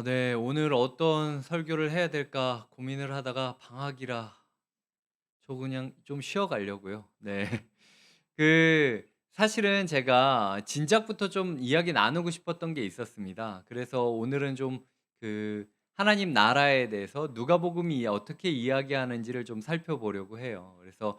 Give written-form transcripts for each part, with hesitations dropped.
네. 오늘 어떤 설교를 해야 될까 고민을 하다가 방학이라 저 그냥 좀 쉬어 가려고요. 네. 사실은 제가 진작부터 좀 이야기 나누고 싶었던 게 있었습니다. 그래서 오늘은 좀 그 하나님 나라에 대해서 누가복음이 어떻게 이야기하는지를 좀 살펴보려고 해요. 그래서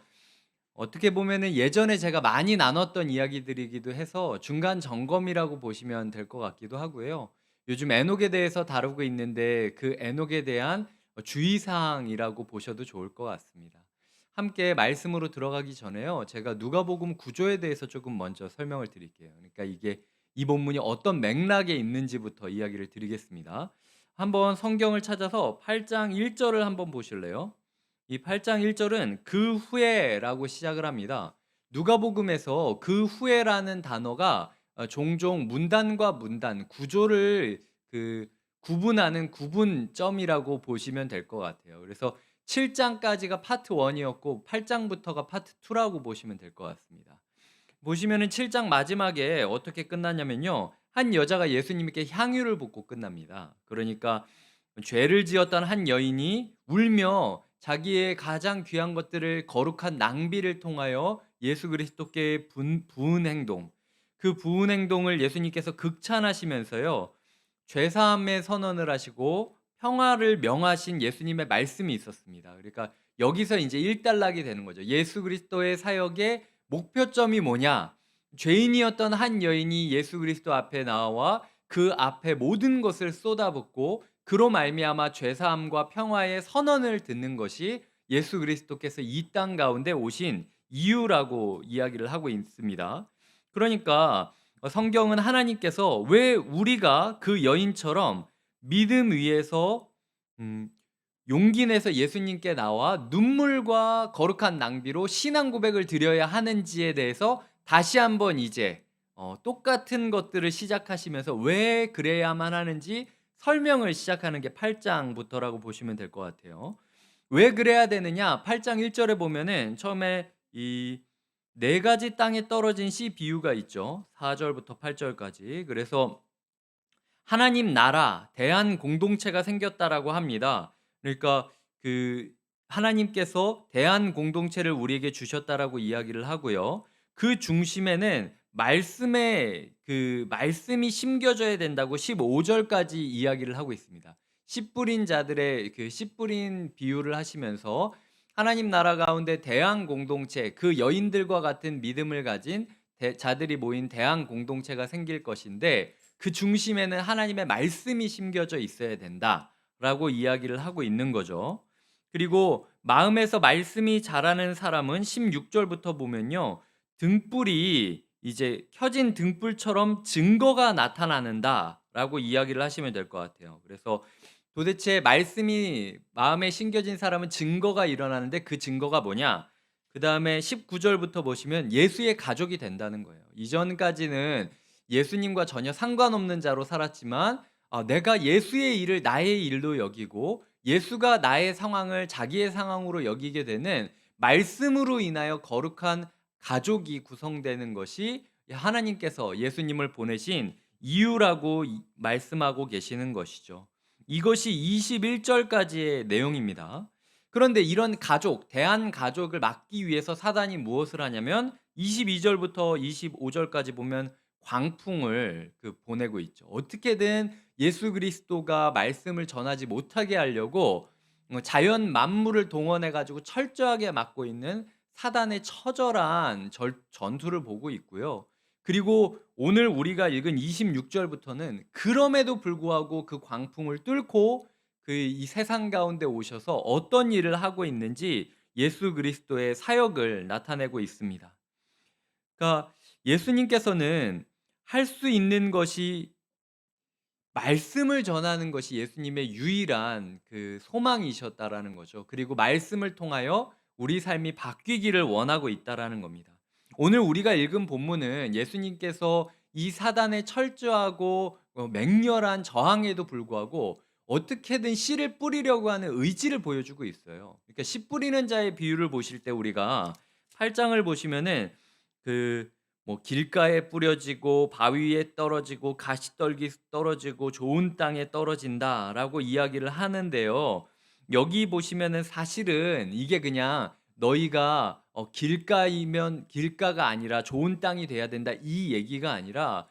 어떻게 보면은 예전에 제가 많이 나눴던 이야기들이기도 해서 중간 점검이라고 보시면 될 것 같기도 하고요. 요즘 에녹에 대해서 다루고 있는데 그 에녹에 대한 주의사항이라고 보셔도 좋을 것 같습니다. 함께 말씀으로 들어가기 전에요. 제가 누가복음 구조에 대해서 조금 먼저 설명을 드릴게요. 그러니까 이게 이 본문이 어떤 맥락에 있는지부터 이야기를 드리겠습니다. 한번 성경을 찾아서 8장 1 절을 한번 보실래요? 이 8장 1 절은 "그 후에라고 시작을 합니다. 누가복음에서 그 후에라는 단어가 종종 문단과 문단 구조를 그 구분하는 구분점이라고 보시면 될 것 같아요. 그래서 7 장까지가 파트 1 이었고 8 장부터가 파트 2 라고 보시면 될 것 같습니다. 보시면은 7장 마지막에 어떻게 끝났냐면요. 한 여자가 예수님께 향유를 붓고 끝납니다. 그러니까 죄를 지었던 한 여인이 울며 자기의 가장 귀한 것들을 거룩한 낭비를 통하여 예수 그리스도께 부은 행동, 그 부은 행동을 예수님께서 극찬하시면서요. 죄사함의 선언을 하시고 평화를 명하신 예수님의 말씀이 있었습니다. 그러니까 여기서 이제 일단락이 되는 거죠. 예수 그리스도의 사역의 목표점이 뭐냐? 죄인이었던 한 여인이 예수 그리스도 앞에 나와 그 앞에 모든 것을 쏟아붓고 그로 말미암아 죄사함과 평화의 선언을 듣는 것이 예수 그리스도께서 이 땅 가운데 오신 이유라고 이야기를 하고 있습니다. 그러니까 성경은 하나님께서 왜 우리가 그 여인처럼 믿음 위에서 음 용기 내서 예수님께 나와 눈물과 거룩한 낭비로 신앙 고백을 드려야 하는지에 대해서 다시 한번 이제 똑같은 것들을 시작하시면서 왜 그래야만 하는지 설명을 시작하는 게 8 장부터라고 보시면 될 것 같아요. 왜 그래야 되느냐? 8장 1 절에 보면은 처음에 이 네 가지 땅에 떨어진 씨 비유가 있죠. 4 절부터 8 절까지. 그래서 하나님 나라 대한 공동체가 생겼다라고 합니다. 그러니까 그 하나님께서 대한 공동체를 우리에게 주셨다라고 이야기를 하고요. 그 중심에는 말씀에 그 말씀이 심겨져야 된다고 15 절까지 이야기를 하고 있습니다. 씨 뿌린 자들의 그 씨 뿌린 비유를 하시면서 하나님 나라 가운데 대한 공동체, 그 여인들과 같은 믿음을 가진 자들이 모인 대한 공동체가 생길 것인데 그 중심에는 하나님의 말씀이 심겨져 있어야 된다라고 이야기를 하고 있는 거죠. 그리고 마음에서 말씀이 자라는 사람은 16 절부터 보면요. 등불이 이제 켜진 등불처럼 증거가 나타나는다라고 이야기를 하시면 될 것 같아요. 그래서 도대체 말씀이 마음에 심겨진 사람은 증거가 일어나는데 그 증거가 뭐냐? 그다음에 19 절부터 보시면 예수의 가족이 된다는 거예요. 이전까지는 예수님과 전혀 상관없는 자로 살았지만 내가 예수의 일을 나의 일로 여기고 예수가 나의 상황을 자기의 상황으로 여기게 되는 말씀으로 인하여 거룩한 가족이 구성되는 것이 하나님께서 예수님을 보내신 이유라고 말씀하고 계시는 것이죠. 이것이 21 절까지의 내용입니다. 그런데 이런 가족, 대한 가족을 막기 위해서 사단이 무엇을 하냐면 22 절부터 25 절까지 보면 광풍을 보내고 있죠. 어떻게든 예수 그리스도가 말씀을 전하지 못하게 하려고 자연 만물을 동원해 가지고 철저하게 막고 있는 사단의 처절한 전투를 보고 있고요. 그리고 오늘 우리가 읽은 26 절부터는 그럼에도 불구하고 그 광풍을 뚫고 이 세상 가운데 오셔서 어떤 일을 하고 있는지 예수 그리스도의 사역을 나타내고 있습니다. 그러니까 예수님께서는 할 수 있는 것이 말씀을 전하는 것이 예수님의 유일한 소망이셨다라는 거죠. 그리고 말씀을 통하여 우리 삶이 바뀌기를 원하고 있다라는 겁니다. 오늘 우리가 읽은 본문은 예수님께서 이 사단의 철저하고 맹렬한 저항에도 불구하고 어떻게든 씨를 뿌리려고 하는 의지를 보여주고 있어요. 그러니까 씨 뿌리는 자의 비유를 보실 때 우리가 8 장을 보시면은 그 뭐 길가에 뿌려지고 바위 위에 떨어지고 가시떨기 떨어지고 좋은 땅에 떨어진다라고 이야기를 하는데요. 여기 보시면은 사실은 이게 그냥 너희가 길가이면 길가가 아니라 좋은 땅이 돼야 된다 이 얘기가 아니라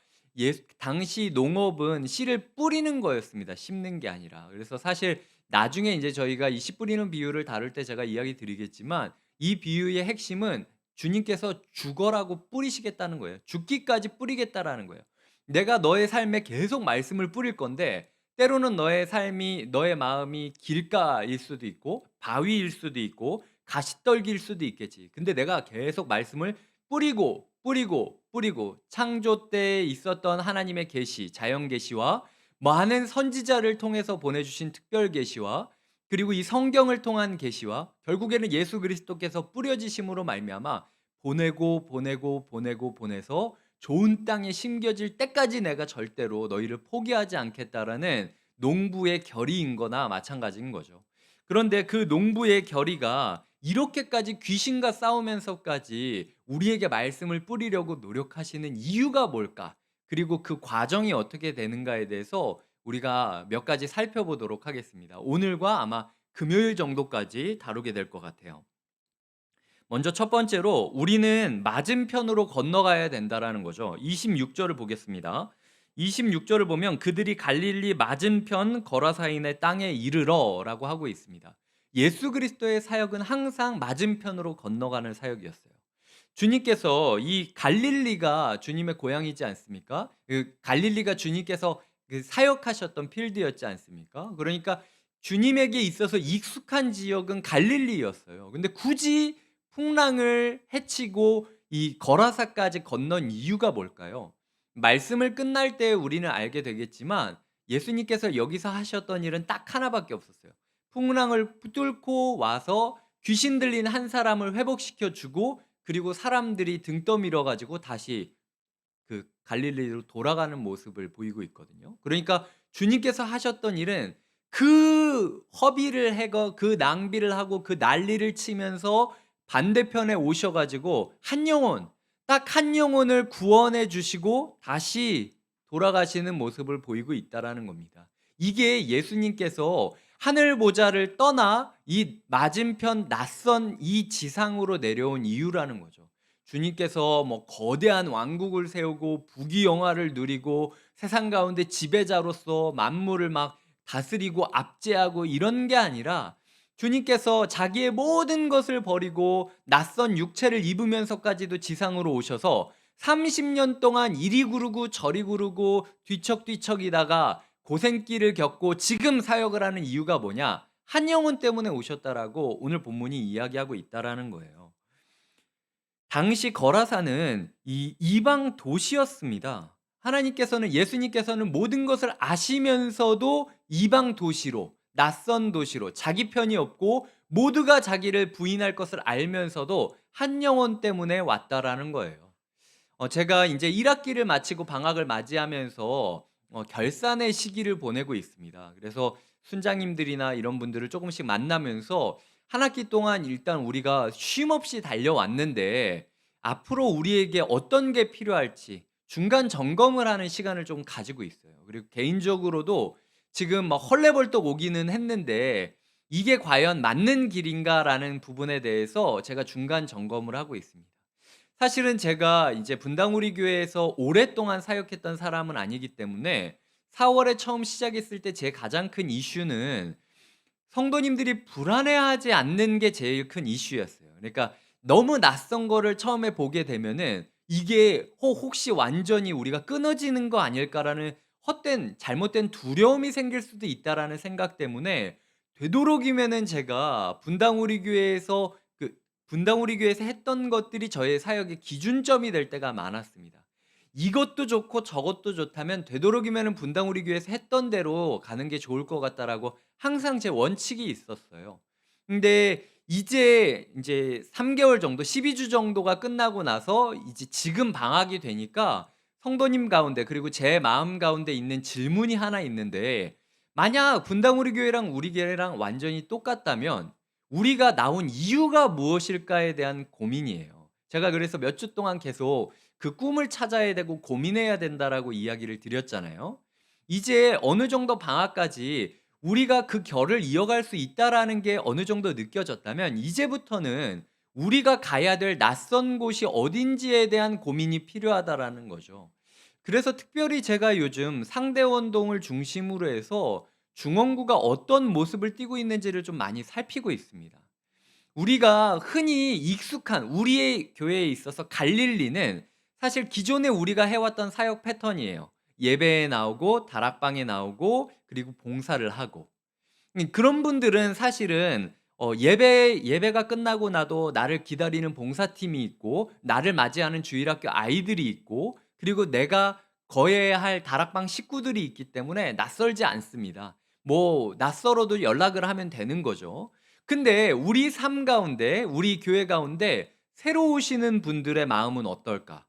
당시 농업은 씨를 뿌리는 거였습니다. 심는 게 아니라. 그래서 사실 나중에 이제 저희가 이 씨 뿌리는 비유를 다룰 때 제가 이야기 드리겠지만 이 비유의 핵심은 주님께서 죽어라고 뿌리시겠다는 거예요. 죽기까지 뿌리겠다라는 거예요. 내가 너의 삶에 계속 말씀을 뿌릴 건데 때로는 너의 삶이 너의 마음이 길가일 수도 있고 바위일 수도 있고 가시떨기일 수도 있겠지. 근데 내가 계속 말씀을 뿌리고 뿌리고 뿌리고 창조 때에 있었던 하나님의 계시, 자연 계시와 많은 선지자를 통해서 보내주신 특별 계시와 그리고 이 성경을 통한 계시와 결국에는 예수 그리스도께서 뿌려지심으로 말미암아 보내고 보내고 보내고 보내서 좋은 땅에 심겨질 때까지 내가 절대로 너희를 포기하지 않겠다라는 농부의 결의인 거나 마찬가지인 거죠. 그런데 그 농부의 결의가 이렇게까지 귀신과 싸우면서까지 우리에게 말씀을 뿌리려고 노력하시는 이유가 뭘까? 그리고 그 과정이 어떻게 되는가에 대해서 우리가 몇 가지 살펴보도록 하겠습니다. 오늘과 아마 금요일 정도까지 다루게 될 것 같아요. 먼저 첫 번째로 우리는 맞은편으로 건너가야 된다라는 거죠. 26절을 보겠습니다. 26절을 보면 그들이 갈릴리 맞은편 거라사인의 땅에 이르러라고 하고 있습니다. 예수 그리스도의 사역은 항상 맞은편으로 건너가는 사역이었어요. 주님께서 이 갈릴리가 주님의 고향이지 않습니까? 그 갈릴리가 주님께서 그 사역하셨던 필드였지 않습니까? 그러니까 주님에게 있어서 익숙한 지역은 갈릴리였어요. 근데 굳이 풍랑을 헤치고 이 거라사까지 건넌 이유가 뭘까요? 말씀을 끝날 때 우리는 알게 되겠지만 예수님께서 여기서 하셨던 일은 딱 하나밖에 없었어요. 풍랑을 뚫고 와서 귀신 들린 한 사람을 회복시켜 주고 그리고 사람들이 등 떠밀어 가지고 다시 그 갈릴리로 돌아가는 모습을 보이고 있거든요. 그러니까 주님께서 하셨던 일은 그 허비를 해거 그 낭비를 하고 그 난리를 치면서 반대편에 오셔 가지고 한 영혼, 딱 한 영혼을 구원해 주시고 다시 돌아가시는 모습을 보이고 있다라는 겁니다. 이게 예수님께서 하늘 보좌를 떠나 이 맞은편 낯선 이 지상으로 내려온 이유라는 거죠. 주님께서 뭐 거대한 왕국을 세우고 부귀영화를 누리고 세상 가운데 지배자로서 만물을 막 다스리고 압제하고 이런 게 아니라 주님께서 자기의 모든 것을 버리고 낯선 육체를 입으면서까지도 지상으로 오셔서 30년 동안 이리 구르고 저리 구르고 뒤척뒤척이다가 고생길을 겪고 지금 사역을 하는 이유가 뭐냐? 한 영혼 때문에 오셨다라고 오늘 본문이 이야기하고 있다라는 거예요. 당시 거라사는 이 이방 도시였습니다. 하나님께서는 예수님께서는 모든 것을 아시면서도 이방 도시로 낯선 도시로 자기 편이 없고 모두가 자기를 부인할 것을 알면서도 한 영혼 때문에 왔다라는 거예요. 제가 이제 1학기를 마치고 방학을 맞이하면서 결산의 시기를 보내고 있습니다. 그래서 순장님들이나 이런 분들을 조금씩 만나면서 한 학기 동안 일단 우리가 쉼 없이 달려왔는데 앞으로 우리에게 어떤 게 필요할지 중간 점검을 하는 시간을 좀 가지고 있어요. 그리고 개인적으로도 지금 막 헐레벌떡 오기는 했는데 이게 과연 맞는 길인가라는 부분에 대해서 제가 중간 점검을 하고 있습니다. 사실은 제가 이제 분당우리 교회에서 오랫동안 사역했던 사람은 아니기 때문에 4월에 처음 시작했을 때 제 가장 큰 이슈는 성도님들이 불안해하지 않는 게 제일 큰 이슈였어요. 그러니까 너무 낯선 거를 처음에 보게 되면은 이게 혹시 완전히 우리가 끊어지는 거 아닐까라는 헛된 잘못된 두려움이 생길 수도 있다라는 생각 때문에 되도록이면은 제가 분당 우리 교회에서 했던 것들이 저의 사역의 기준점이 될 때가 많았습니다. 이것도 좋고 저것도 좋다면 되도록이면은 분당 우리 교회에서 했던 대로 가는 게 좋을 것 같다라고 항상 제 원칙이 있었어요. 근데 이제 3 개월 정도 12주 정도가 끝나고 나서 이제 지금 방학이 되니까 성도님 가운데 그리고 제 마음 가운데 있는 질문이 하나 있는데 만약 분당 우리 교회랑 우리 교회랑 완전히 똑같다면 우리가 나온 이유가 무엇일까에 대한 고민이에요. 제가 그래서 몇 주 동안 계속 그 꿈을 찾아야 되고 고민해야 된다라고 이야기를 드렸잖아요. 이제 어느 정도 방학까지 우리가 그 결을 이어갈 수 있다라는 게 어느 정도 느껴졌다면 이제부터는 우리가 가야 될 낯선 곳이 어딘지에 대한 고민이 필요하다라는 거죠. 그래서 특별히 제가 요즘 상대원동을 중심으로 해서 중원구가 어떤 모습을 띠고 있는지를 좀 많이 살피고 있습니다. 우리가 흔히 익숙한 우리의 교회에 있어서 갈릴리는 사실 기존에 우리가 해왔던 사역 패턴이에요. 예배에 나오고 다락방에 나오고 그리고 봉사를 하고. 그런 분들은 사실은 예배가 끝나고 나도 나를 기다리는 봉사팀이 있고 나를 맞이하는 주일학교 아이들이 있고 그리고 내가 거해야 할 다락방 식구들이 있기 때문에 낯설지 않습니다. 뭐 낯설어도 연락을 하면 되는 거죠. 근데 우리 삶 가운데 우리 교회 가운데 새로 오시는 분들의 마음은 어떨까?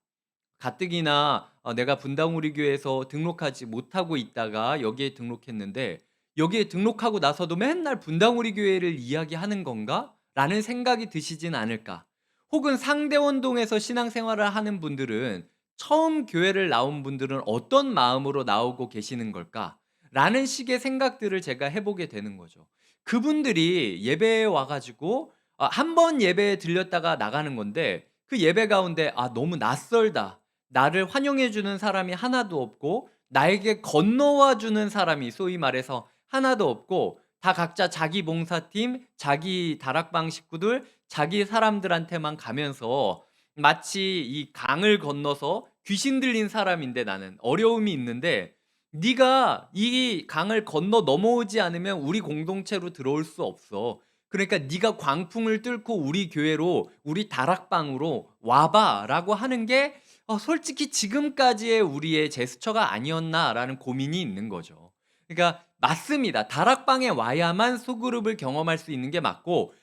가뜩이나 내가 분당 우리 교회에서 등록하지 못하고 있다가 여기에 등록했는데 '여기에 등록하고 나서도 맨날 분당 우리 교회를 이야기하는 건가?' 라는 생각이 드시진 않을까? 혹은 상대원동에서 신앙생활을 하는 분들은 '처음 교회를 나온 분들은 어떤 마음으로 나오고 계시는 걸까?' 라는 식의 생각들을 제가 해 보게 되는 거죠. 그분들이 예배에 와 가지고 한 번 예배에 들렸다가 나가는 건데 그 예배 가운데 '아 너무 낯설다. 나를 환영해 주는 사람이 하나도 없고 나에게 건너와 주는 사람이 소위 말해서 하나도 없고 다 각자 자기 봉사팀, 자기 다락방 식구들, 자기 사람들한테만 가면서 마치 이 강을 건너서 귀신 들린 사람인데 나는 어려움이 있는데 네가 이 강을 건너 넘어오지 않으면 우리 공동체로 들어올 수 없어. 그러니까 네가 광풍을 뚫고 우리 교회로 우리 다락방으로 와 봐라고 하는 게 솔직히 지금까지의 우리의 제스처가 아니었나라는 고민이 있는 거죠. 그러니까 맞습니다. 다락방에 와야만 소그룹을 경험할 수 있는 게 맞고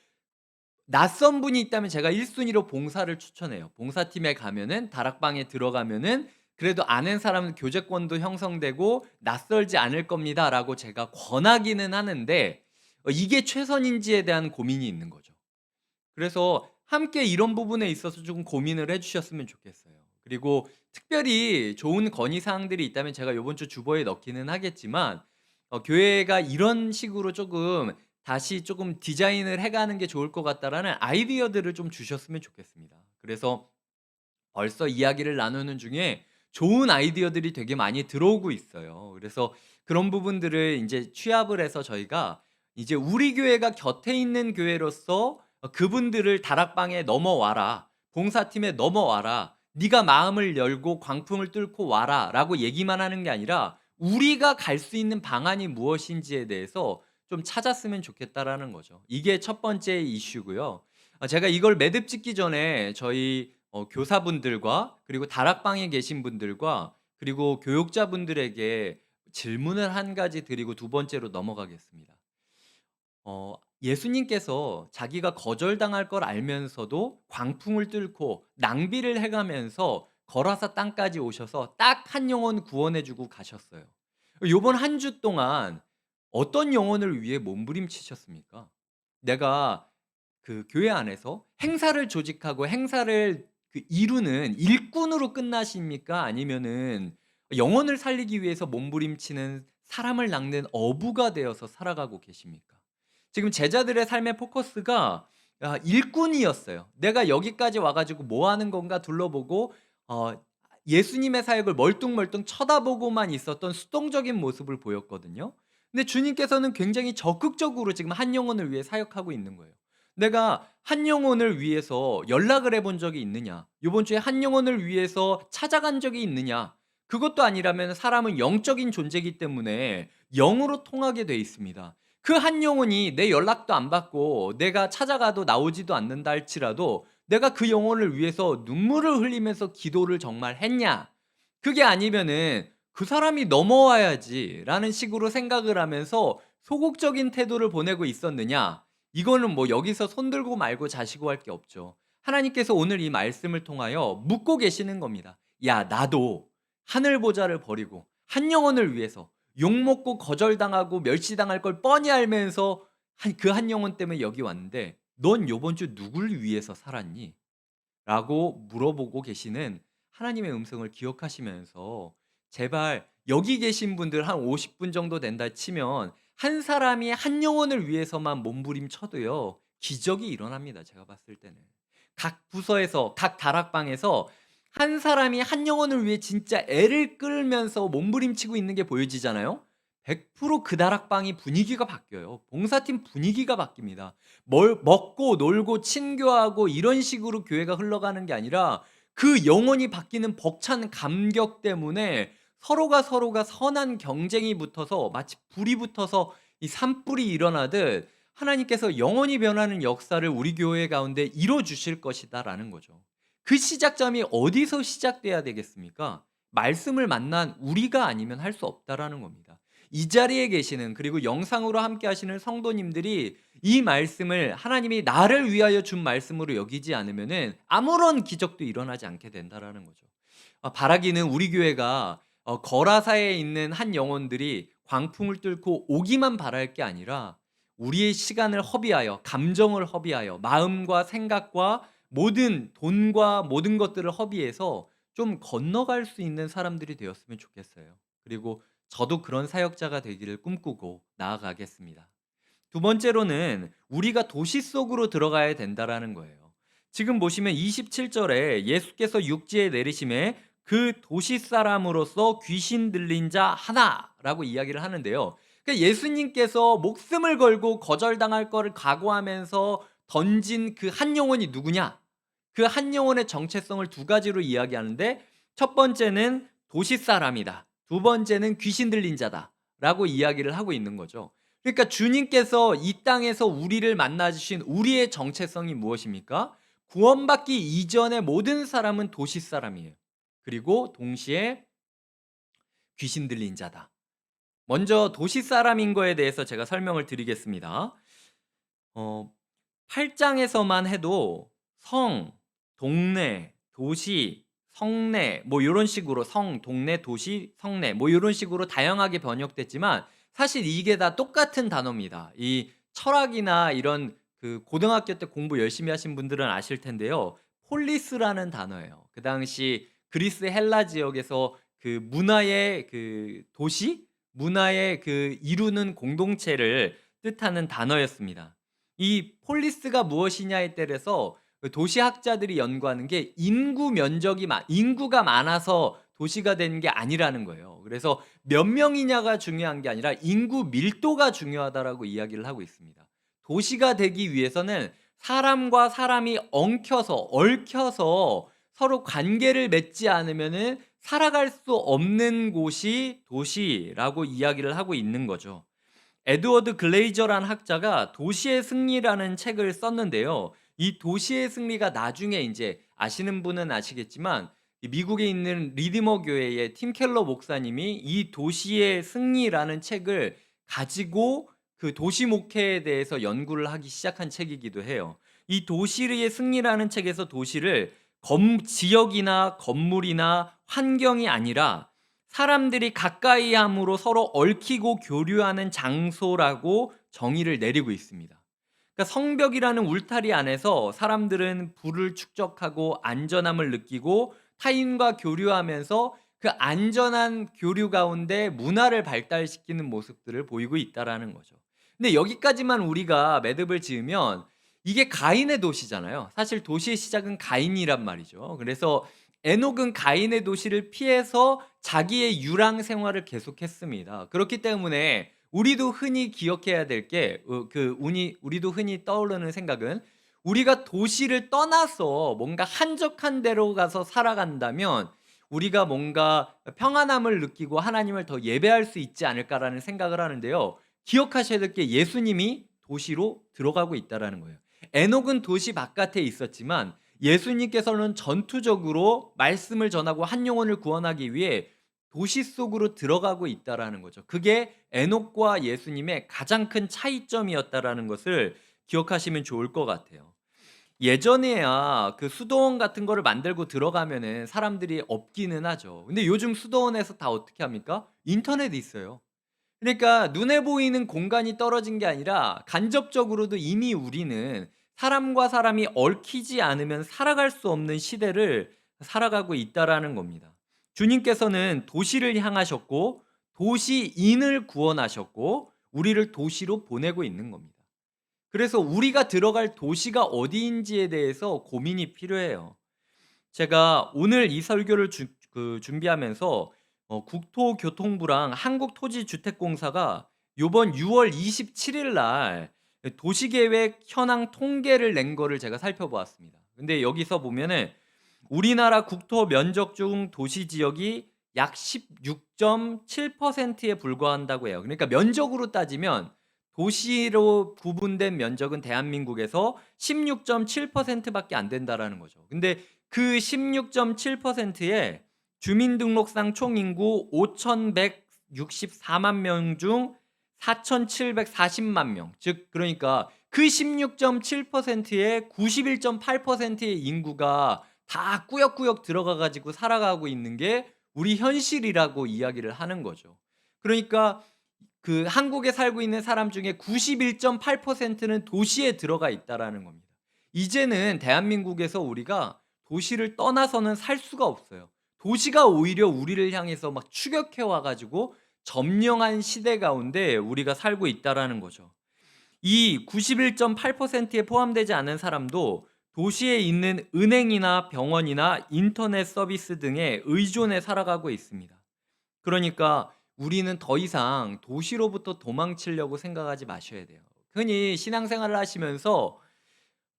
낯선 분이 있다면 제가 1순위 순위로 봉사를 추천해요. 봉사팀에 가면은 다락방에 들어가면은 그래도 아는 사람은 교제권도 형성되고 "낯설지 않을 겁니다."라고 제가 권하기는 하는데 이게 최선인지에 대한 고민이 있는 거죠. 그래서 함께 이런 부분에 있어서 좀 고민을 해 주셨으면 좋겠어요. 그리고 특별히 좋은 건의 사항들이 있다면 제가 요번 주 주보에 넣기는 하겠지만 교회가 이런 식으로 조금 다시 조금 디자인을 해 가는 게 좋을 것 같다라는 아이디어들을 좀 주셨으면 좋겠습니다. 그래서 벌써 이야기를 나누는 중에 좋은 아이디어들이 되게 많이 들어오고 있어요. 그래서 그런 부분들을 인제 취합을 해서 저희가 이제 우리 교회가 곁에 있는 교회로서 그분들을 "다락방에 넘어와라. 봉사팀에 넘어와라. 네가 마음을 열고 광풍을 뚫고 와라."라고 얘기만 하는 게 아니라 우리가 갈 수 있는 방안이 무엇인지에 대해서 좀 찾았으면 좋겠다라는 거죠. 이게 첫 번째 이슈고요. 제가 이걸 매듭 짓기 전에 저희 교사분들과 그리고 다락방에 계신 분들과 그리고 교육자분들에게 질문을 한 가지 드리고 두 번째로 넘어가겠습니다. 예수님께서 자기가 거절당할 걸 알면서도 광풍을 뚫고 낭비를 해 가면서 거라사 땅까지 오셔서 딱 한 영혼 구원해 주고 가셨어요. 요번 한 주 동안 어떤 영혼을 위해 몸부림치셨습니까? 내가 그 교회 안에서 행사를 조직하고 행사를 이루는 일꾼으로 끝나십니까? 아니면은 영혼을 살리기 위해서 몸부림치는 사람을 낚는 어부가 되어서 살아가고 계십니까? 지금 제자들의 삶의 포커스가 일꾼이었어요. '내가 여기까지 와 가지고 뭐 하는 건가?' 둘러보고 어 예수님의 사역을 멀뚱멀뚱 쳐다보고만 있었던 수동적인 모습을 보였거든요. 근데 주님께서는 굉장히 적극적으로 지금 한 영혼을 위해 사역하고 있는 거예요. 내가 한 영혼을 위해서 연락을 해본 적이 있느냐? 요번 주에 한 영혼을 위해서 찾아간 적이 있느냐? 그것도 아니라면 사람은 영적인 존재이기 때문에 영으로 통하게 돼 있습니다. 그 한 영혼이 내 연락도 안 받고 내가 찾아가도 나오지도 않는다 할지라도 내가 그 영혼을 위해서 눈물을 흘리면서 기도를 정말 했냐? 그게 아니면은 '그 사람이 넘어와야지.'라는 식으로 생각을 하면서 소극적인 태도를 보내고 있었느냐? 이거는 뭐 여기서 손 들고 말고 자시고 할 게 없죠. 하나님께서 오늘 이 말씀을 통하여 묻고 계시는 겁니다. "야 나도 하늘 보좌를 버리고 한 영혼을 위해서 욕먹고 거절당하고 멸시당할 걸 뻔히 알면서 그 한 영혼 때문에 여기 왔는데 넌 요번 주 누굴 위해서 살았니?" 라고 물어보고 계시는 하나님의 음성을 기억하시면서 제발 여기 계신 분들 한 50분 정도 된다 치면 한 사람이 한 영혼을 위해서만 몸부림쳐도요. 기적이 일어납니다, 제가 봤을 때는. 각 부서에서 각 다락방에서 한 사람이 한 영혼을 위해 진짜 애를 끌면서 몸부림치고 있는 게 보여지잖아요. 100%그 다락방이 분위기가 바뀌어요. 봉사팀 분위기가 바뀝니다. 뭘 먹고 놀고 친교하고 이런 식으로 교회가 흘러가는 게 아니라 그 영혼이 바뀌는 벅찬 감격 때문에 서로가 선한 경쟁이 붙어서 마치 불이 붙어서 이 산불이 일어나듯 하나님께서 영원히 변하는 역사를 우리 교회 가운데 이뤄 주실 것이다라는 거죠. 그 시작점이 어디서 시작돼야 되겠습니까? 말씀을 만난 우리가 아니면 할 수 없다라는 겁니다. 이 자리에 계시는, 그리고 영상으로 함께 하시는 성도님들이 이 말씀을 하나님이 나를 위하여 준 말씀으로 여기지 않으면은 아무런 기적도 일어나지 않게 된다라는 거죠. 바라기는 우리 교회가 거라사에 있는 한 영혼들이 광풍을 뚫고 오기만 바랄 게 아니라 우리의 시간을 허비하여, 감정을 허비하여, 마음과 생각과 모든 돈과 모든 것들을 허비해서 좀 건너갈 수 있는 사람들이 되었으면 좋겠어요. 그리고 저도 그런 사역자가 되기를 꿈꾸고 나아가겠습니다. 두 번째로는 우리가 도시 속으로 들어가야 된다라는 거예요. 지금 보시면 27절에 예수께서 육지에 내리심에 그 도시 사람으로서 귀신 들린 자 하나라고 이야기를 하는데요. 그러니까 예수님께서 목숨을 걸고 거절당할 거를 각오하면서 던진 그 한 영혼이 누구냐? 그 한 영혼의 정체성을 두 가지로 이야기하는데, 첫 번째는 도시 사람이다. 두 번째는 귀신 들린 자다라고 이야기를 하고 있는 거죠. 그러니까 주님께서 이 땅에서 우리를 만나 주신 우리의 정체성이 무엇입니까? 구원받기 이전의 모든 사람은 도시 사람이에요. 그리고 동시에 귀신 들린 자다. 먼저 도시 사람인 거에 대해서 제가 설명을 드리겠습니다. 어, 8장에서만 해도 성, 동네, 도시, 성내 뭐 요런 식으로 성, 동네, 도시, 성내 뭐 요런 식으로 다양하게 번역됐지만 사실 이게 다 똑같은 단어입니다. 이 철학이나 이런 그 고등학교 때 공부 열심히 하신 분들은 아실 텐데요. 폴리스라는 단어예요. 그 당시 그리스 헬라 지역에서 그 문화의 그 도시, 문화의 그 이루는 공동체를 뜻하는 단어였습니다. 이 폴리스가 무엇이냐에 따라서 그 도시학자들이 연구하는 게 인구가 많아서 도시가 되는 게 아니라는 거예요. 그래서 몇 명이냐가 중요한 게 아니라 인구 밀도가 중요하다라고 이야기를 하고 있습니다. 도시가 되기 위해서는 사람과 사람이 얽혀서 서로 관계를 맺지 않으면은 살아갈 수 없는 곳이 도시라고 이야기를 하고 있는 거죠. 에드워드 글레이저라는 학자가 도시의 승리라는 책을 썼는데요. 이 도시의 승리가 나중에 이제 아시는 분은 아시겠지만 미국에 있는 리디머 교회의 팀 켈러 목사님이 이 도시의 승리라는 책을 가지고 그 도시 목회에 대해서 연구를 하기 시작한 책이기도 해요. 이 도시의 승리라는 책에서 도시를 지역이나 건물이나 환경이 아니라 사람들이 가까이 함으로 서로 얽히고 교류하는 장소라고 정의를 내리고 있습니다. 그러니까 성벽이라는 울타리 안에서 사람들은 불을 축적하고 안전함을 느끼고 타인과 교류하면서 그 안전한 교류 가운데 문화를 발달시키는 모습들을 보이고 있다라는 거죠. 근데 여기까지만 우리가 매듭을 지으면 이게 가인의 도시잖아요. 사실 도시의 시작은 가인이란 말이죠. 그래서 에녹은 가인의 도시를 피해서 자기의 유랑 생활을 계속했습니다. 그렇기 때문에 우리도 흔히 기억해야 될 게 우리도 흔히 떠오르는 생각은 우리가 도시를 떠나서 뭔가 한적한 데로 가서 살아간다면 우리가 뭔가 평안함을 느끼고 하나님을 더 예배할 수 있지 않을까라는 생각을 하는데요. 기억하셔야 될 게 예수님이 도시로 들어가고 있다라는 거예요. 에녹은 도시 바깥에 있었지만 예수님께서는 전투적으로 말씀을 전하고 한 영혼을 구원하기 위해 도시 속으로 들어가고 있다라는 거죠. 그게 에녹과 예수님의 가장 큰 차이점이었다라는 것을 기억하시면 좋을 것 같아요. 예전에야 그 수도원 같은 거를 만들고 들어가면은 사람들이 없기는 하죠. 근데 요즘 수도원에서 다 어떻게 합니까? 인터넷 있어요. 그러니까 눈에 보이는 공간이 떨어진 게 아니라 간접적으로도 이미 우리는 사람과 사람이 얽히지 않으면 살아갈 수 없는 시대를 살아가고 있다라는 겁니다. 주님께서는 도시를 향하셨고 도시인을 구원하셨고 우리를 도시로 보내고 있는 겁니다. 그래서 우리가 들어갈 도시가 어디인지에 대해서 고민이 필요해요. 제가 오늘 이 설교를 준비하면서 국토교통부랑 한국토지주택공사가 요번 6월 27일 날 도시계획 현황 통계를 낸 거를 제가 살펴보았습니다. 근데 여기서 보면은 우리나라 국토 면적 중 도시 지역이 약 16.7%에 불과한다고 해요. 그러니까 면적으로 따지면 도시로 구분된 면적은 대한민국에서 16.7%밖에 안 된다라는 거죠. 근데 그 16.7%에 주민등록상 총인구 5,164만 명 중 4,740만 명, 즉 그러니까 그 16.7%에 91.8%의 인구가 다 꾸역꾸역 들어가 가지고 살아가고 있는 게 우리 현실이라고 이야기를 하는 거죠. 그러니까 그 한국에 살고 있는 사람 중에 91.8%는 도시에 들어가 있다라는 겁니다. 이제는 대한민국에서 우리가 도시를 떠나서는 살 수가 없어요. 도시가 오히려 우리를 향해서 막 추격해 와 가지고 점령한 시대 가운데 우리가 살고 있다라는 거죠. 이 91.8%에 포함되지 않은 사람도 도시에 있는 은행이나 병원이나 인터넷 서비스 등에 의존해 살아가고 있습니다. 그러니까 우리는 더 이상 도시로부터 도망치려고 생각하지 마셔야 돼요. 흔히 신앙생활을 하시면서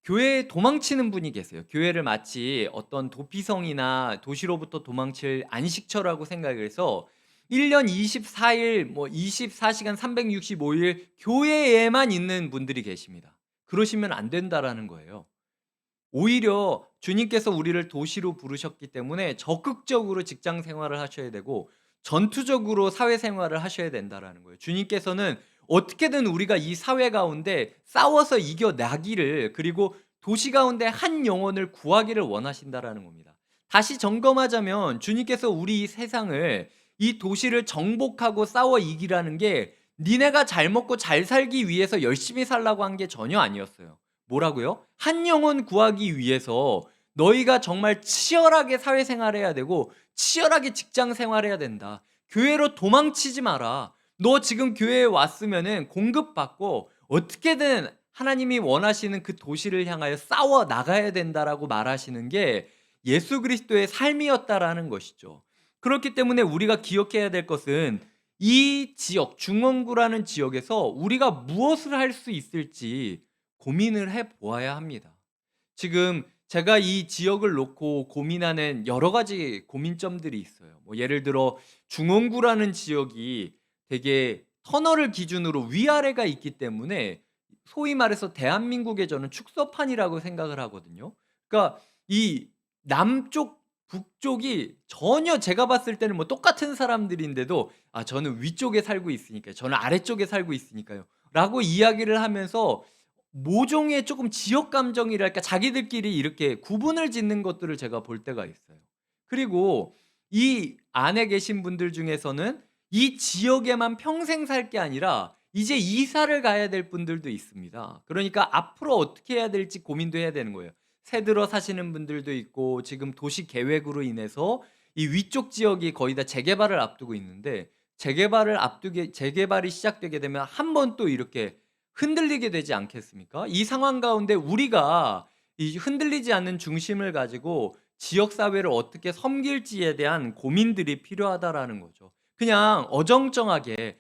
교회에 도망치는 분이 계세요. 교회를 마치 어떤 도피성이나 도시로부터 도망칠 안식처라고 생각을 해서 1년 24일 뭐 24시간 365일 교회에만 있는 분들이 계십니다. 그러시면 안 된다라는 거예요. 오히려 주님께서 우리를 도시로 부르셨기 때문에 적극적으로 직장 생활을 하셔야 되고 전투적으로 사회 생활을 하셔야 된다라는 거예요. 주님께서는 어떻게든 우리가 이 사회 가운데 싸워서 이겨나기를, 그리고 도시 가운데 한 영혼을 구하기를 원하신다라는 겁니다. 다시 점검하자면 주님께서 우리 이 세상을, 이 도시를 정복하고 싸워 이기라는 게 니네가 잘 먹고 잘 살기 위해서 열심히 살라고 한 게 전혀 아니었어요. 뭐라고요? 한 영혼 구하기 위해서 너희가 정말 치열하게 사회생활해야 되고 치열하게 직장 생활해야 된다. 교회로 도망치지 마라. 너 지금 교회에 왔으면은 공급받고 어떻게든 하나님이 원하시는 그 도시를 향하여 싸워 나가야 된다라고 말하시는 게 예수 그리스도의 삶이었다라는 것이죠. 그렇기 때문에 우리가 기억해야 될 것은 이 지역, 중원구라는 지역에서 우리가 무엇을 할 수 있을지 고민을 해 보아야 합니다. 지금 제가 이 지역을 놓고 고민하는 여러 가지 고민점들이 있어요. 뭐 예를 들어 중원구라는 지역이 되게 터널을 기준으로 위아래가 있기 때문에 소위 말해서 대한민국의 저는 축소판이라고 생각을 하거든요. 그러니까 이 남쪽 북쪽이 전혀 제가 봤을 때는 뭐 똑같은 사람들인데도 저는 위쪽에 살고 있으니까요. 저는 아래쪽에 살고 있으니까요. 라고 이야기를 하면서 모종의 조금 지역 감정이랄까, 자기들끼리 이렇게 구분을 짓는 것들을 제가 볼 때가 있어요. 그리고 이 안에 계신 분들 중에서는 이 지역에만 평생 살 게 아니라 이제 이사를 가야 될 분들도 있습니다. 그러니까 앞으로 어떻게 해야 될지 고민도 해야 되는 거예요. 새 들어 사시는 분들도 있고 지금 도시 계획으로 인해서 이 위쪽 지역이 거의 다 재개발을 앞두고 있는데, 재개발이 시작되게 되면 한 번 또 이렇게 흔들리게 되지 않겠습니까? 이 상황 가운데 우리가 이 흔들리지 않는 중심을 가지고 지역 사회를 어떻게 섬길지에 대한 고민들이 필요하다라는 거죠. 그냥 어정쩡하게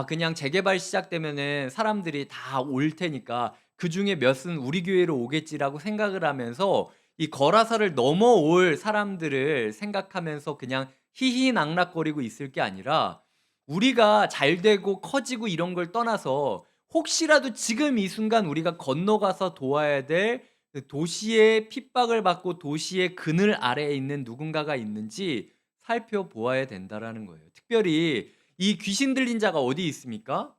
그냥 재개발 시작되면은 사람들이 다 올 테니까 그중에 몇은 우리 교회로 오겠지라고 생각을 하면서 이 거라사를 넘어올 사람들을 생각하면서 그냥 희희낙낙거리고 있을 게 아니라, 우리가 잘 되고 커지고 이런 걸 떠나서 혹시라도 지금 이 순간 우리가 건너가서 도와야 될 그 도시의 핍박을 받고 도시의 그늘 아래에 있는 누군가가 있는지 살펴보아야 된다라는 거예요. 특별히 이 귀신 들린 자가 어디 있습니까?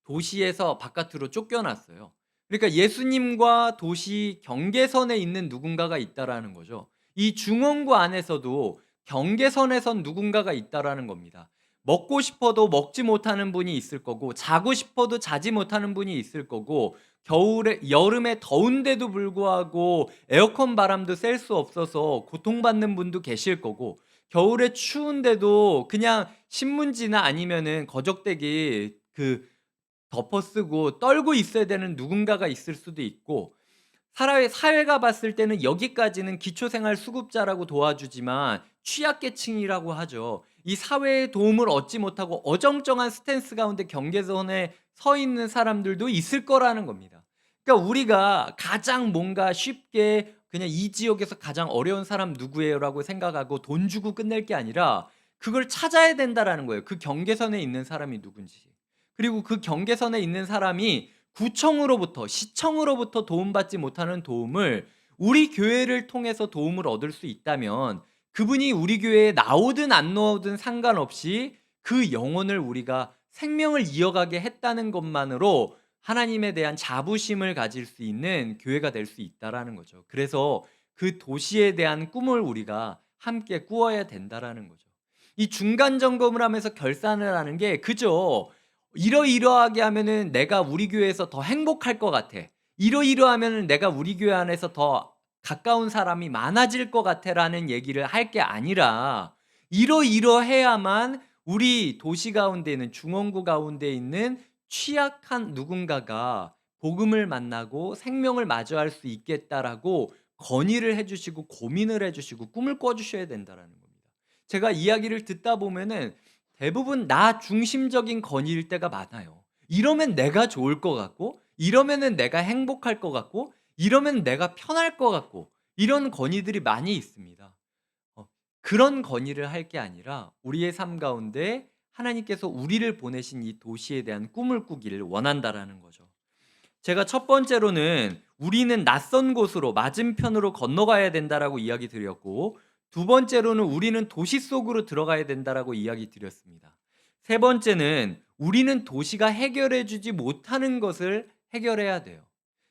도시에서 바깥으로 쫓겨났어요. 그러니까 예수님과 도시 경계선에 있는 누군가가 있다라는 거죠. 이 중원구 안에서도 경계선에 누군가가 있다라는 겁니다. 먹고 싶어도 먹지 못하는 분이 있을 거고, 자고 싶어도 자지 못하는 분이 있을 거고, 겨울에 여름에 더운데도 불구하고 에어컨 바람도 쐴 수 없어서 고통받는 분도 계실 거고, 겨울에 추운데도 그냥 신문지나 아니면은 거적대기 덮어 쓰고 떨고 있어야 되는 누군가가 있을 수도 있고, 사회가 봤을 때는 여기까지는 기초생활수급자라고 도와주지만 취약계층이라고 하죠. 이 사회의 도움을 얻지 못하고 어정쩡한 스탠스 가운데 경계선에 서 있는 사람들도 있을 거라는 겁니다. 그러니까 우리가 가장 뭔가 쉽게 그냥 이 지역에서 가장 어려운 사람 누구예요라고 생각하고 돈 주고 끝낼 게 아니라 그걸 찾아야 된다라는 거예요. 그 경계선에 있는 사람이 누군지. 그리고 그 경계선에 있는 사람이 구청으로부터, 시청으로부터 도움받지 못하는 도움을 우리 교회를 통해서 도움을 얻을 수 있다면, 그분이 우리 교회에 나오든 안 나오든 상관없이 그 영혼을 우리가 생명을 이어가게 했다는 것만으로 하나님에 대한 자부심을 가질 수 있는 교회가 될 수 있다라는 거죠. 그래서 그 도시에 대한 꿈을 우리가 함께 꾸어야 된다라는 거죠. 이 중간 점검을 하면서 결산을 하는 게 그저 이러이러하게 하면은 내가 우리 교회에서 더 행복할 것 같아. 이러이러하면은 내가 우리 교회 안에서 더 가까운 사람이 많아질 것 같아라는 얘기를 할 게 아니라, 이러이러해야만 우리 도시 가운데 있는 중원구 가운데 있는 취약한 누군가가 복음을 만나고 생명을 마주할 수 있겠다라고 건의를 해주시고 고민을 해주시고 꿈을 꿔주셔야 된다라는 겁니다. 제가 이야기를 듣다 보면은 대부분 나 중심적인 건의일 때가 많아요. 이러면 내가 좋을 것 같고, 이러면은 내가 행복할 것 같고, 이러면 내가 편할 것 같고, 이런 건의들이 많이 있습니다. 어, 그런 건의를 할 게 아니라 우리의 삶 가운데 하나님께서 우리를 보내신 이 도시에 대한 꿈을 꾸기를 원한다라는 거죠. 제가 첫 번째로는 우리는 낯선 곳으로 맞은편으로 건너가야 된다라고 이야기 드렸고, 두 번째로는 우리는 도시 속으로 들어가야 된다라고 이야기 드렸습니다. 세 번째는 우리는 도시가 해결해 주지 못하는 것을 해결해야 돼요.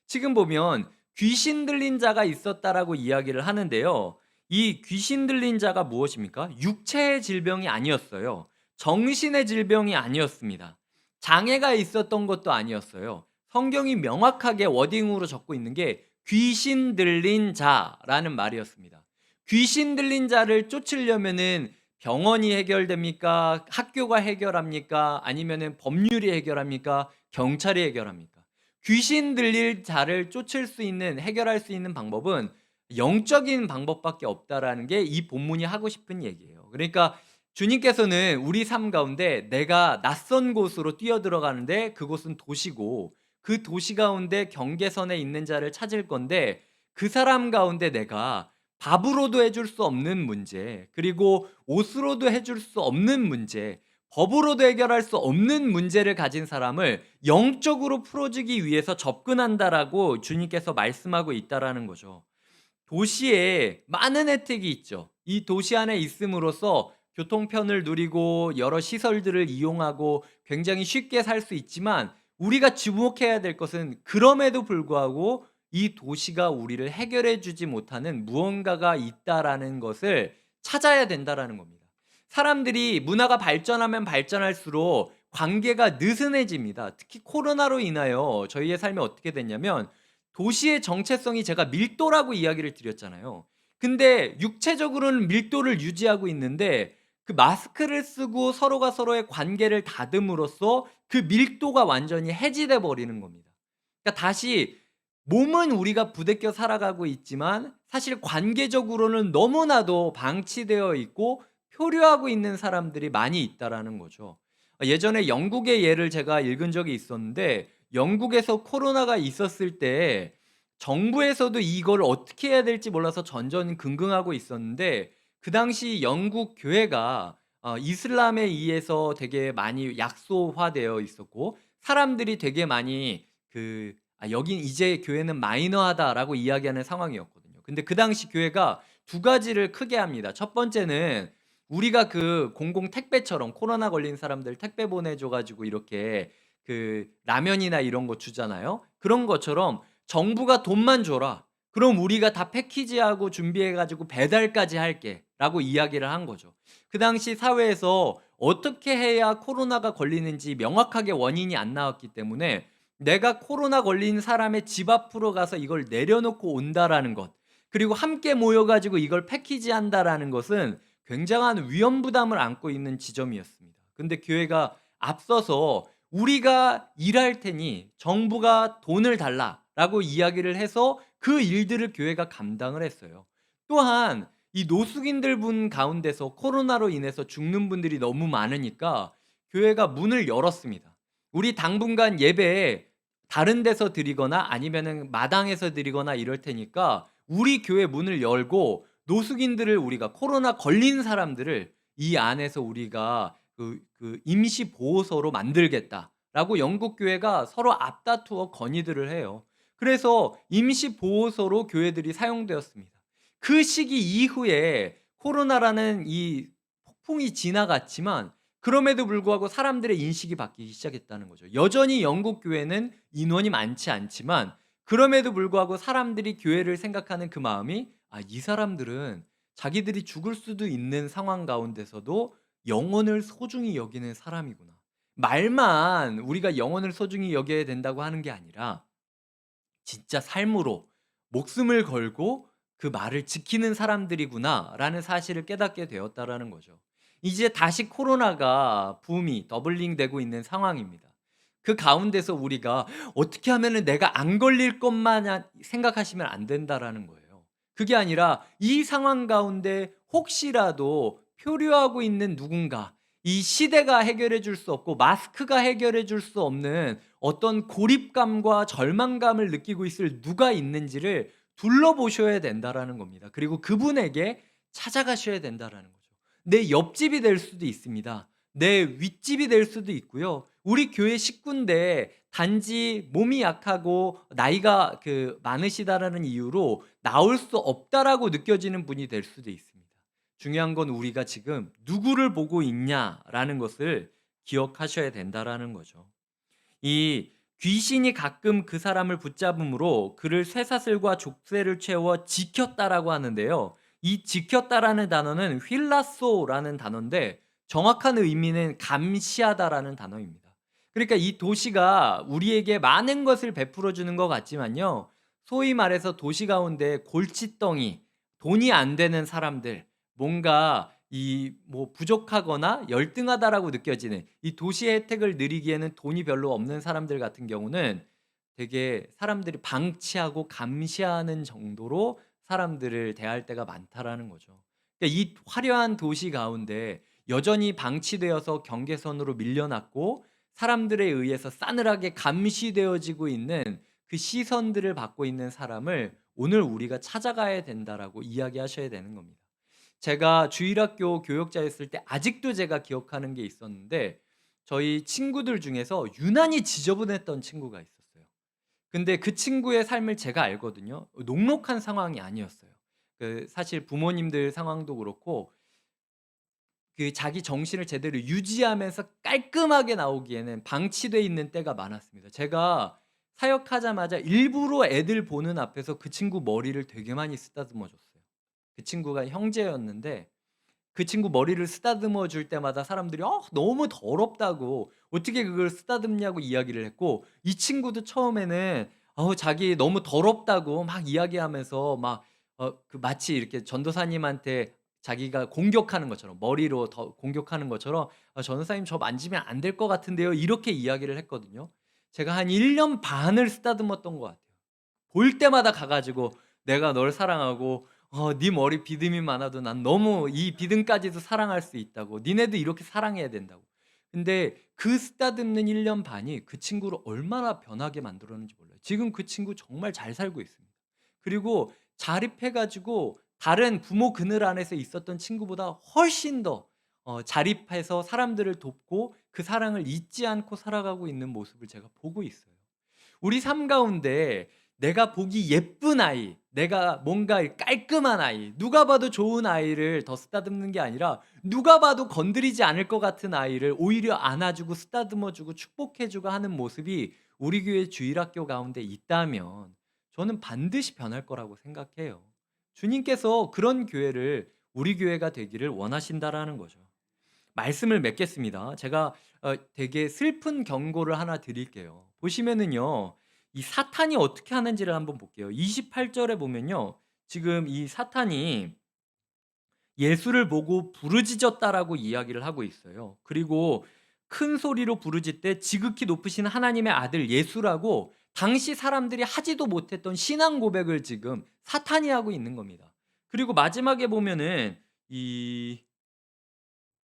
지금 보면 귀신 들린 자가 있었다라고 이야기를 하는데요. 이 귀신 들린 자가 무엇입니까? 육체의 질병이 아니었어요. 정신의 질병이 아니었습니다. 장애가 있었던 것도 아니었어요. 성경이 명확하게 워딩으로 적고 있는 게 귀신 들린 자라는 말이었습니다. 귀신 들린 자를 쫓으려면은 병원이 해결됩니까? 학교가 해결합니까? 아니면은 법률이 해결합니까? 경찰이 해결합니까? 귀신 들릴 자를 쫓을 수 있는, 해결할 수 있는 방법은 영적인 방법밖에 없다라는 게 이 본문이 하고 싶은 얘기예요. 그러니까 주님께서는 우리 삶 가운데 내가 낯선 곳으로 뛰어들어가는데 그곳은 도시고, 그 도시 가운데 경계선에 있는 자를 찾을 건데, 그 사람 가운데 내가 밥으로도 해줄 수 없는 문제, 그리고 옷으로도 해줄 수 없는 문제, 법으로도 해결할 수 없는 문제를 가진 사람을 영적으로 풀어주기 위해서 접근한다라고 주님께서 말씀하고 있다라는 거죠. 도시에 많은 혜택이 있죠. 이 도시 안에 있음으로써 교통편을 누리고 여러 시설들을 이용하고 굉장히 쉽게 살 수 있지만, 우리가 주목해야 될 것은 그럼에도 불구하고 이 도시가 우리를 해결해 주지 못하는 무언가가 있다라는 것을 찾아야 된다라는 겁니다. 사람들이 문화가 발전하면 발전할수록 관계가 느슨해집니다. 특히 코로나로 인하여 저희의 삶이 어떻게 됐냐면, 도시의 정체성이 제가 밀도라고 이야기를 드렸잖아요. 근데 육체적으로는 밀도를 유지하고 있는데 그 마스크를 쓰고 서로가 서로의 관계를 닫음으로써 그 밀도가 완전히 해지돼 버리는 겁니다. 그러니까 다시 몸은 우리가 부대껴 살아가고 있지만 사실 관계적으로는 너무나도 방치되어 있고 표류하고 있는 사람들이 많이 있다라는 거죠. 예전에 영국의 예를 제가 읽은 적이 있었는데, 영국에서 코로나가 있었을 때 정부에서도 이걸 어떻게 해야 될지 몰라서 전전긍긍하고 있었는데, 그 당시 영국 교회가 이슬람에 의해서 되게 많이 약소화되어 있었고, 사람들이 되게 많이 여긴 이제 교회는 마이너하다라고 이야기하는 상황이었거든요. 근데 그 당시 교회가 두 가지를 크게 합니다. 첫 번째는 우리가 그 공공 택배처럼 코로나 걸린 사람들 택배 보내줘 가지고 이렇게 라면이나 이런 거 주잖아요. 그런 것처럼 정부가 돈만 줘라. 그럼 우리가 다 패키지하고 준비해 가지고 배달까지 할게라고 이야기를 한 거죠. 그 당시 사회에서 어떻게 해야 코로나가 걸리는지 명확하게 원인이 안 나왔기 때문에 내가 코로나 걸린 사람의 집 앞으로 가서 이걸 내려놓고 온다라는 것, 그리고 함께 모여 가지고 이걸 패키지한다라는 것은 굉장한 위험 부담을 안고 있는 지점이었습니다. 근데 교회가 앞서서 "우리가 일할 테니 정부가 돈을 달라."라고 이야기를 해서 그 일들을 교회가 감당을 했어요. 또한 이 노숙인들 분 가운데서 코로나로 인해서 죽는 분들이 너무 많으니까 교회가 문을 열었습니다. "우리 당분간 예배 다른 데서 드리거나 아니면은 마당에서 드리거나 이럴 테니까 우리 교회 문을 열고 노숙인들을, 우리가 코로나 걸린 사람들을 이 안에서 우리가 임시 보호소로 만들겠다."라고 영국 교회가 서로 앞다투어 건의들을 해요. 그래서 임시 보호소로 교회들이 사용되었습니다. 그 시기 이후에 코로나라는 이 폭풍이 지나갔지만 그럼에도 불구하고 사람들의 인식이 바뀌기 시작했다는 거죠. 여전히 영국 교회는 인원이 많지 않지만 그럼에도 불구하고 사람들이 교회를 생각하는 그 마음이 '아, 이 사람들은 자기들이 죽을 수도 있는 상황 가운데서도 영혼을 소중히 여기는 사람이구나.' 말만 우리가 영혼을 소중히 여겨야 된다고 하는 게 아니라 진짜 삶으로 목숨을 걸고 그 말을 지키는 사람들이구나라는 사실을 깨닫게 되었다라는 거죠. 이제 다시 코로나가 붐이 더블링되고 있는 상황입니다. 그 가운데서 우리가 '어떻게 하면은 내가 안 걸릴 것마냥 생각하시면 안 된다.'라는 거예요. 그게 아니라 이 상황 가운데 혹시라도 표류하고 있는 누군가, 이 시대가 해결해 줄 수 없고 마스크가 해결해 줄 수 없는 어떤 고립감과 절망감을 느끼고 있을 누가 있는지를 둘러보셔야 된다라는 겁니다. 그리고 그분에게 찾아가셔야 된다라는 거죠. 내 옆집이 될 수도 있습니다. 내 윗집이 될 수도 있고요. 우리 교회 식구인데 단지 몸이 약하고 나이가 많으시다라는 이유로 나올 수 없다라고 느껴지는 분이 될 수도 있습니다. 중요한 건 우리가 지금 누구를 보고 있냐라는 것을 기억하셔야 된다라는 거죠. 이 귀신이 가끔 그 사람을 붙잡음으로 그를 쇠사슬과 족쇄를 채워 지켰다라고 하는데요. 이 지켰다라는 단어는 휠라소라는 단어인데 정확한 의미는 감시하다라는 단어입니다. 그러니까 이 도시가 우리에게 많은 것을 베풀어 주는 것 같지만요. 소위 말해서 도시 가운데 골칫덩이, 돈이 안 되는 사람들, 뭔가 부족하거나 열등하다라고 느껴지는 이 도시의 혜택을 누리기에는 돈이 별로 없는 사람들 같은 경우는 되게 사람들이 방치하고 감시하는 정도로 사람들을 대할 때가 많다라는 거죠. 그러니까 이 화려한 도시 가운데 여전히 방치되어서 경계선으로 밀려났고 사람들에 의해서 싸늘하게 감시되어지고 있는 그 시선들을 받고 있는 사람을 오늘 우리가 찾아가야 된다라고 이야기하셔야 되는 겁니다. 제가 주일학교 교역자였을 때 아직도 제가 기억하는 게 있었는데 저희 친구들 중에서 유난히 지저분했던 친구가 있었어요. 근데 그 친구의 삶을 제가 알거든요. 녹록한 상황이 아니었어요. 사실 부모님들 상황도 그렇고 자기 정신을 제대로 유지하면서 깔끔하게 나오기에는 방치돼 있는 때가 많았습니다. 제가 사역하자마자 일부러 애들 보는 앞에서 그 친구 머리를 되게 많이 쓰다듬어 줬어요. 그 친구가 형제였는데 그 친구 머리를 쓰다듬어 줄 때마다 사람들이 너무 더럽다고 "어떻게 그걸 쓰다듬냐."고 이야기를 했고, 이 친구도 처음에는 자기 너무 더럽다고 막 이야기하면서 막 마치 이렇게 전도사님한테 자기가 공격하는 것처럼, 머리로 더 공격하는 것처럼 전도사님 저 만지면 안 될 것 같은데요." 이렇게 이야기를 했거든요. 제가 한 1년 반을 쓰다듬었던 것 같아요. 볼 때마다 가 가지고 "내가 널 사랑하고 네 머리 비듬이 많아도 난 너무 이 비듬까지도 사랑할 수 있다고. 니네도 이렇게 사랑해야 된다고." 근데 그 쓰다듬는 1년 반이 그 친구를 얼마나 변하게 만들었는지 몰라요. 지금 그 친구 정말 잘 살고 있습니다. 그리고 자립해 가지고 다른 부모 그늘 안에서 있었던 친구보다 훨씬 더 자립해서 사람들을 돕고 그 사랑을 잊지 않고 살아가고 있는 모습을 제가 보고 있어요. 우리 삶 가운데 내가 보기 예쁜 아이, 내가 뭔가 깔끔한 아이, 누가 봐도 좋은 아이를 더 쓰다듬는 게 아니라 누가 봐도 건드리지 않을 것 같은 아이를 오히려 안아 주고 쓰다듬어 주고 축복해 주고 하는 모습이 우리 교회 주일학교 가운데 있다면 저는 반드시 변할 거라고 생각해요. 주님께서 그런 교회를 우리 교회가 되기를 원하신다라는 거죠. 말씀을 맺겠습니다. 제가 되게 슬픈 경고를 하나 드릴게요. 보시면은요. 이 사탄이 어떻게 하는지를 한번 볼게요. 28 절에 보면요. 지금 이 사탄이 예수를 보고 부르짖었다라고 이야기를 하고 있어요. 그리고 큰 소리로 부르짖되 지극히 높으신 하나님의 아들 예수라고 당시 사람들이 하지도 못했던 신앙 고백을 지금 사탄이 하고 있는 겁니다. 그리고 마지막에 보면은 이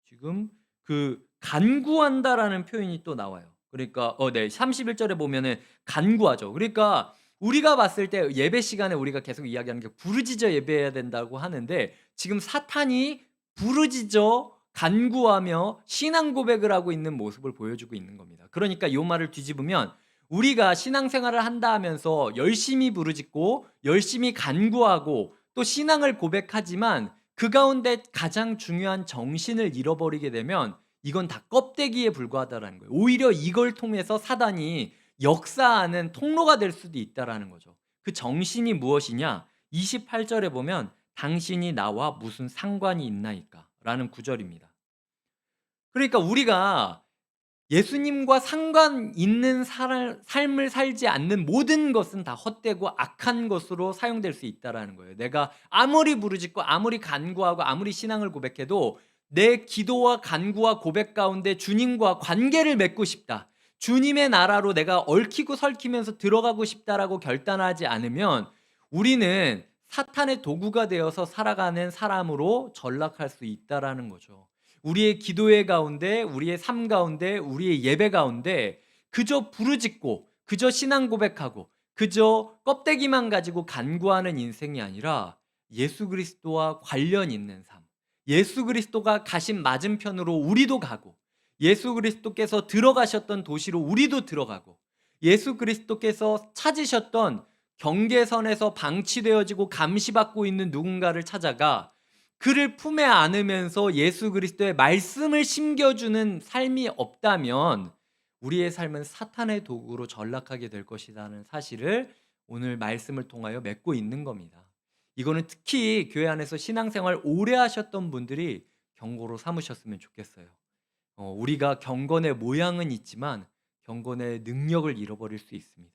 지금 그 간구한다라는 표현이 또 나와요. 그러니까 31 절에 보면은 간구하죠. 그러니까 우리가 봤을 때 예배 시간에 우리가 계속 이야기하는 게 부르짖어 예배해야 된다고 하는데 지금 사탄이 부르짖어 간구하며 신앙 고백을 하고 있는 모습을 보여주고 있는 겁니다. 그러니까 요 말을 뒤집으면 우리가 신앙생활을 한다 하면서 열심히 부르짖고 열심히 간구하고 또 신앙을 고백하지만 그 가운데 가장 중요한 정신을 잃어버리게 되면 이건 다 껍데기에 불과하다라는 거예요. 오히려 이걸 통해서 사단이 역사하는 통로가 될 수도 있다라는 거죠. 그 정신이 무엇이냐? 28 절에 보면 당신이 나와 무슨 상관이 있나이까? 라는 구절입니다. 그러니까 우리가 예수님과 상관 있는 삶을 살지 않는 모든 것은 다 헛되고 악한 것으로 사용될 수 있다라는 거예요. 내가 아무리 부르짖고 아무리 간구하고 아무리 신앙을 고백해도 내 기도와 간구와 고백 가운데 주님과 관계를 맺고 싶다. 주님의 나라로 내가 얽히고 설키면서 들어가고 싶다라고 결단하지 않으면 우리는 사탄의 도구가 되어서 살아가는 사람으로 전락할 수 있다라는 거죠. 우리의 기도의 가운데, 우리의 삶 가운데, 우리의 예배 가운데 그저 부르짖고, 그저 신앙 고백하고, 그저 껍데기만 가지고 간구하는 인생이 아니라 예수 그리스도와 관련 있는 삶. 예수 그리스도가 가신 맞은편으로 우리도 가고, 예수 그리스도께서 들어가셨던 도시로 우리도 들어가고, 예수 그리스도께서 찾으셨던 경계선에서 방치되어지고 감시받고 있는 누군가를 찾아가 그를 품에 안으면서 예수 그리스도의 말씀을 심겨주는 삶이 없다면 우리의 삶은 사탄의 도구로 전락하게 될 것이라는 사실을 오늘 말씀을 통하여 맺고 있는 겁니다. 이거는 특히 교회 안에서 신앙생활 오래 하셨던 분들이 경고로 삼으셨으면 좋겠어요. 우리가 경건의 모양은 있지만 경건의 능력을 잃어버릴 수 있습니다.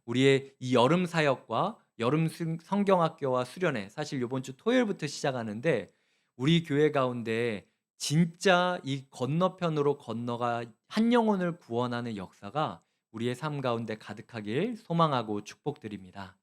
우리의 이 여름 사역과 여름 성경학교와 수련회 사실 이번 주 토요일부터 시작하는데 우리 교회 가운데 진짜 이 건너편으로 건너가 한 영혼을 구원하는 역사가 우리의 삶 가운데 가득하길 소망하고 축복드립니다.